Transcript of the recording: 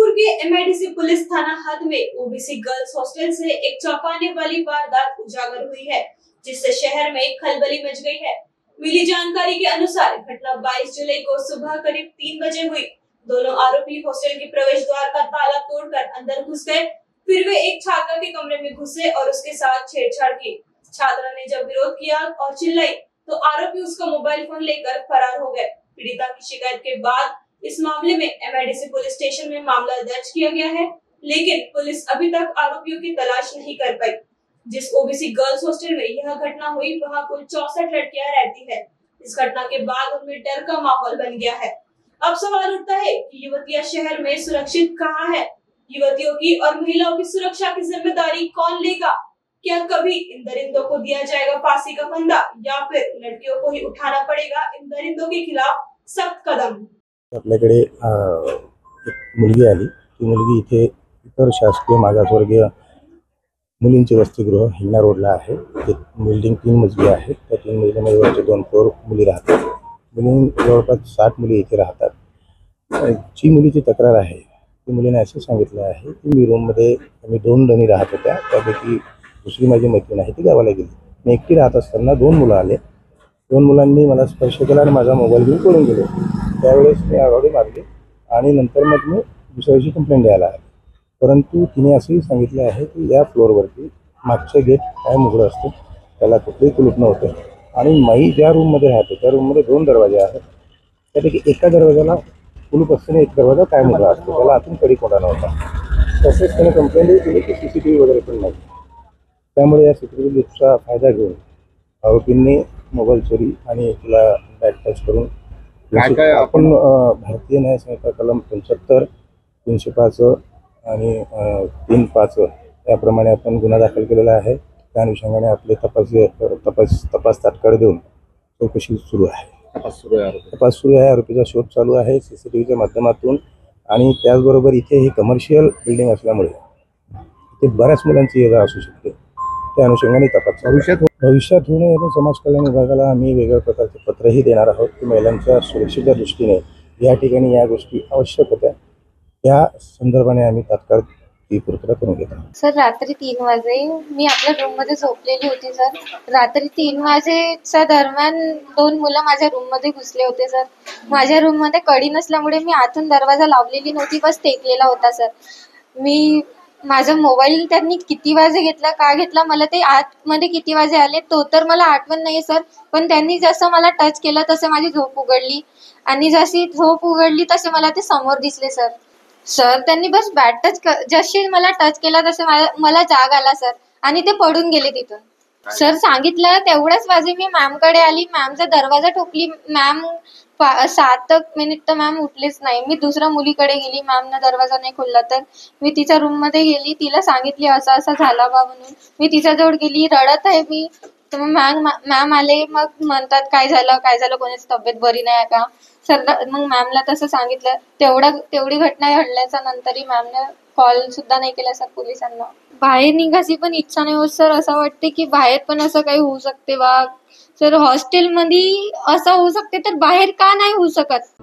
जमालपुर के MIDC police थाना हद में ओबीसी गर्ल्स हॉस्टल से एक चौंकाने वाली वारदात उजागर हुई है, जिससे शहर में खलबली मच गई है। मिली जानकारी के अनुसार घटना 22 जुलाई को सुबह करीब 3 बजे हुई। दोनों आरोपी हॉस्टल के प्रवेश द्वार का ताला तोड़कर अंदर घुस गए। फिर वे एक छात्रा के कमरे में घुसे और उसके साथ छेड़छाड़ की। छात्रा ने जब विरोध किया और चिल्लाई तो आरोपी उसका मोबाइल फोन लेकर फरार हो गए। पीड़िता की शिकायत के बाद इस मामले में एमआईडीसी पुलिस स्टेशन में मामला दर्ज किया गया है, लेकिन पुलिस अभी तक आरोपियों की तलाश नहीं कर पाई। जिस ओबीसी गर्ल्स हॉस्टल में यह घटना हुई वहां कुल 64 लड़कियां रहती है। इस घटना के बाद उनमें डर का माहौल बन गया है। अब सवाल उठता है कि युवतियां शहर में सुरक्षित कहाँ है? युवतियों की और महिलाओं की सुरक्षा की जिम्मेदारी कौन लेगा? क्या कभी इन दरिंदों को दिया जाएगा फांसी का फंदा, या फिर लड़कियों को ही उठाना पड़ेगा इन दरिंदों के खिलाफ सख्त कदम? आपल्याकडे एक मुलगी आली। ती मुलगी इथे इतर शासकीय मागासवर्गीय मुलींचे वसतिगृह हिंगणा रोडला आहे। ते बिल्डिंग 3 मजली आहे। त्या 3 मजलीमध्ये वरचे 2 फ्लोर मुली राहतात। मुली जवळपास 60 मुली इथे राहतात। जी मुलीची तक्रार आहे ती मुलीने असं सांगितलं आहे की मी 2 जणी राहत होत्या, त्यापैकी दुसरी माझी मैत्रीण आहे ती गावाला गेली। मी एकटी राहत असताना 2 मुलं आले। 2 मुलांनी मला स्पर्श केला आणि माझा मोबाईल घेऊन पळून गेले। त्यावेळेस मी आघाडी मारली आणि नंतर मग मी दुसऱ्या दिवशी कंप्लेंट द्यायला आले। परंतु तिने असंही सांगितलं आहे की या फ्लोअरवरती मागचे गेट कायम उघडं असतं, त्याला कुठलेही कुलूप नव्हते आणि मी ज्या रूममध्ये राहते त्या रूममध्ये 2 दरवाजे आहेत। त्यापैकी एका दरवाजाला कुलूप असताना एक दरवाजा कायम उघडा असतो, त्याला आतून कडी कोंडा नव्हता। तसेच त्याने कंप्लेंटही केली की सीसीटीव्ही वगैरे पण नाही। त्यामुळे या सीसीटीव्हीचा फायदा घेऊन आरोपींनी मोबाईल चोरी आणि तिला बॅट टच करून काय आपण भारतीय न्याय संहिता कलम 75, 305 आणि 305 याप्रमाणे आपण गुन्हा दाखल केलेला आहे। त्या अनुषंगाने आपले तपास तात्काळ देऊन चौकशी सुरू आहे। तपास सुरू आहे। आरोपीचा शोध चालू आहे सीसीटीव्हीच्या माध्यमातून। आणि त्याचबरोबर इथे ही कमर्शियल बिल्डिंग असल्यामुळे इथे बऱ्याच मुलांची ये-जा असू शकते। त्या अनुषंगाने तपास भविष्यात होऊ नये म्हणून समाज कल्याण विभागाला आम्ही वेगळ्या प्रकारचे पत्रही देणार आहोत की महिलांच्या सुरक्षेच्या दृष्टीने या ठिकाणी या गोष्टी आवश्यक होत्या। त्या संदर्भाने आम्ही तात्काळ ती पूर्तता करून घेतो। सर, रात्री 3 वाजे मी आपल्या रूममध्ये झोपलेली होती सर। रात्री 3 वाजेच्या दरम्यान 2 मुलं माझ्या रूममध्ये घुसले होते सर। माझ्या रूममध्ये कडी नसल्यामुळे मी आतून दरवाजा लावलेली नव्हती, बस टेकलेला होता सर। माझा मोबाईल त्यांनी किती वाजे घेतला, का घेतला, मला ते आतमध्ये किती वाजे आले तो तर मला आठवण नाही सर। पण त्यांनी जसं मला टच केलं तसं माझी झोप उघडली आणि जशी झोप उघडली तसे मला ते समोर दिसले सर। त्यांनी बस बॅट टच जशी मला टच केला तसे मला जाग आला सर आणि ते पडून गेले तिथून। सर, सांगितलं तेवढ्याच वाजे मी मॅमकडे आली, मॅमचा दरवाजा ठोकली। मॅम 7 मिनिट तर मॅम उठलेच नाही। मी दुसऱ्या मुलीकडे गेली, मॅमनं दरवाजा नाही खोलला तर मी तिच्या रूममध्ये गेली, तिला सांगितली असं असं झाला बा म्हणून। मी तिच्याजवळ गेली, रडत आहे मी, तर मॅम आले। मग म्हणतात काय झालं, कोणाची तब्येत बरी नाही का सर? मग मॅमला तसं सांगितलं। तेवढी घटना घडल्याच्या नंतरही मॅमने कॉल सुद्धा नाही केला सर पोलिसांना। बाहेर निघायची पण इच्छा नाही होत सर। असं वाटते की बाहेर पण असं काही होऊ शकते बा सर। हॉस्टेलमध्ये असं होऊ शकते तर बाहेर का नाही होऊ शकत?